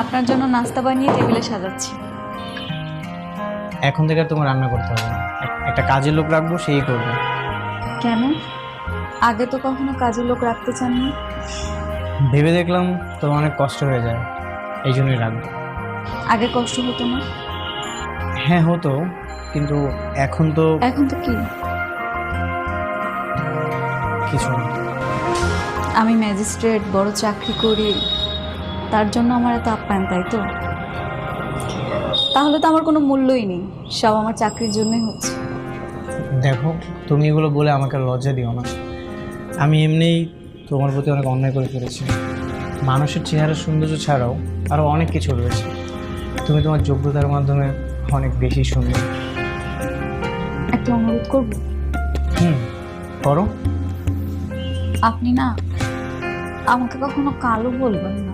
আপনার জন্য নাস্তা বানিয়ে টেবিলে সাজাচ্ছি। এখন থেকে আর তোমার রান্না করতে হবে না, একটা কাজের লোক রাখবো, সেই করবে। কেন? আগে তো কখনো কাজের লোক রাখতে চাননি। ভেবে দেখলাম তোমার অনেক কষ্ট হয়ে যায়, এই জন্যই রাখবো। আগে কষ্ট হতো না? হ্যাঁ হতো, কিন্তু এখন তো এখন তো কি? কিছু না। আমি ম্যাজিস্ট্রেট, বড় চাকরি করি, তার জন্য আমার এত আপ্যায়ন, তাই তো? তাহলে তো আমার কোনো মূল্যই নেই, সব আমার চাকরির জন্যই হচ্ছে। দেখো, তুমি এগুলো বলে আমাকে লজ্জা দিও না। আমি এমনিই তোমার প্রতি অনেক অন্যায় করে ফেলেছি। মানুষের চেহারার সৌন্দর্য ছাড়াও আরও অনেক কিছু রয়েছে। তুমি তোমার যোগ্যতার মাধ্যমে অনেক বেশি সুন্দর। একটা অনুরোধ করব? করো। আপনি না আমাকে কখনো কালো বলবেন না।